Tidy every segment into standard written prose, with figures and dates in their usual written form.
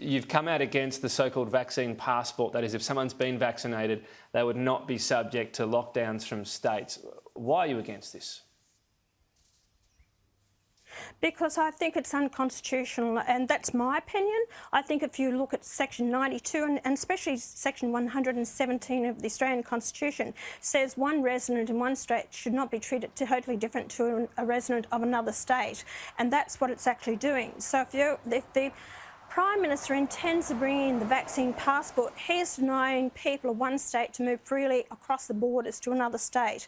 you've come out against the so-called vaccine passport. That is, if someone's been vaccinated, they would not be subject to lockdowns from states. Why are you against this? Because I think it's unconstitutional, and that's my opinion. I think if you look at Section 92 and especially Section 117 of the Australian Constitution, says one resident in one state should not be treated totally different to a resident of another state, and that's what it's actually doing. So if the Prime Minister intends to bring in the vaccine passport, he's denying people of one state to move freely across the borders to another state.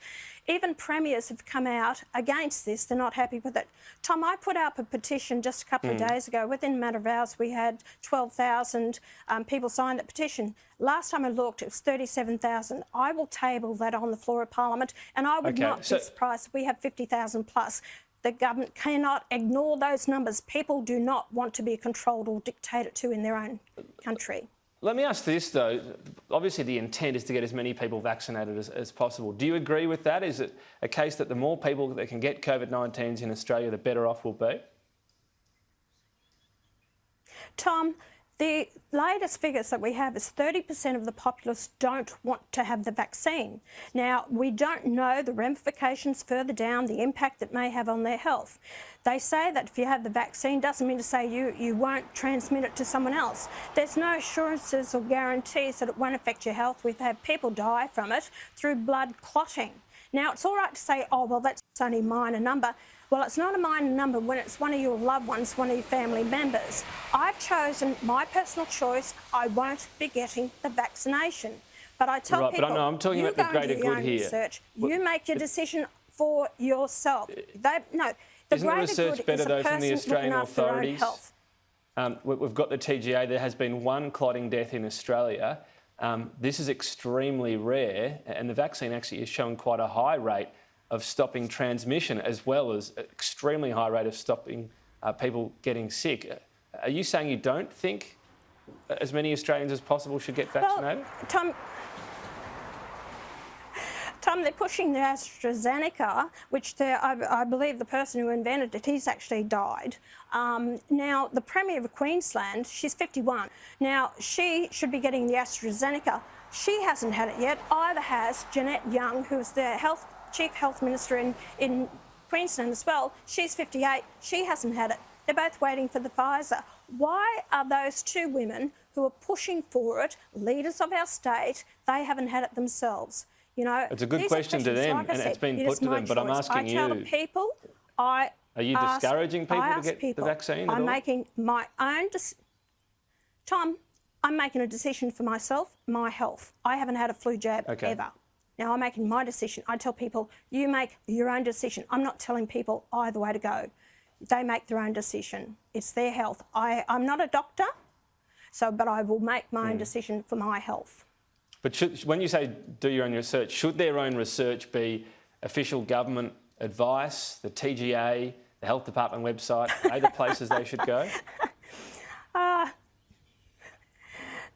Even premiers have come out against this. They're not happy with it. Tom, I put up a petition just a couple of days ago. Within a matter of hours, we had 12,000 people sign that petition. Last time I looked, it was 37,000. I will table that on the floor of Parliament, and I would not be surprised if we have 50,000 plus. The government cannot ignore those numbers. People do not want to be controlled or dictated to in their own country. Let me ask this, though. Obviously, the intent is to get as many people vaccinated as possible. Do you agree with that? Is it a case that the more people that can get COVID-19s in Australia, the better off we'll be? Tom, the latest figures that we have is 30% of the populace don't want to have the vaccine. Now, we don't know the ramifications further down, the impact it may have on their health. They say that if you have the vaccine, doesn't mean to say you won't transmit it to someone else. There's no assurances or guarantees that it won't affect your health. We've had people die from it through blood clotting. Now, it's all right to say, oh, well, that's only a minor number. Well, it's not a minor number when it's one of your loved ones, one of your family members. I've chosen my personal choice. I won't be getting the vaccination. But I tell people, but I'm talking about the greater good here. Research, you make your decision for yourself. Isn't the research better, though, from the Australian authorities? We've got the TGA. There has been one clotting death in Australia. This is extremely rare, and the vaccine actually is showing quite a high rate of stopping transmission, as well as an extremely high rate of stopping people getting sick. Are you saying you don't think as many Australians as possible should get vaccinated? Well, Tom, they're pushing the AstraZeneca, which I believe the person who invented it, he's actually died. Now, the Premier of Queensland, she's 51. Now, she should be getting the AstraZeneca. She hasn't had it yet. Either has Jeanette Young, who's the Chief Health Minister in Queensland as well. She's 58. She hasn't had it. They're both waiting for the Pfizer. Why are those two women who are pushing for it, leaders of our state, they haven't had it themselves? You know, it's a good question to them, and it's been put to them, but I'm asking you. I tell the people, are you discouraging people to get the vaccine? I'm making my own Tom, I'm making a decision for myself, my health. I haven't had a flu jab ever. Now, I'm making my decision. I tell people, you make your own decision. I'm not telling people either way to go. They make their own decision. It's their health. I'm not a doctor, but I will make my own decision for my health. But when you say do your own research, should their own research be official government advice, the TGA, the Health Department website? Are they the places they should go?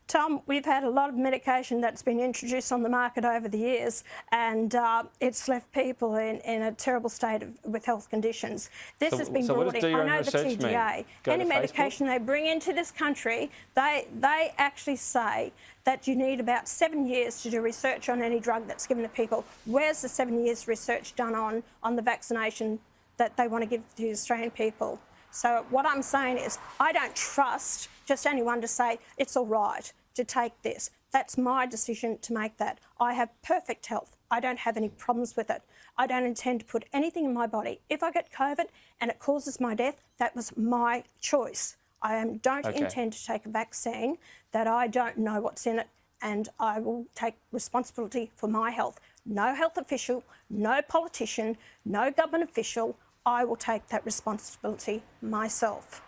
Tom, we've had a lot of medication that's been introduced on the market over the years, and it's left people in a terrible state with health conditions. This has been brought in. I know the TGA. Any medication they bring into this country, they actually say that you need about 7 years to do research on any drug that's given to people. Where's the 7 years research done on the vaccination that they want to give to the Australian people? So what I'm saying is I don't trust just anyone to say it's all right to take this. That's my decision to make that. I have perfect health. I don't have any problems with it. I don't intend to put anything in my body. If I get COVID and it causes my death, that was my choice. I don't intend to take a vaccine that I don't know what's in it, and I will take responsibility for my health. No health official, no politician, no government official. I will take that responsibility myself.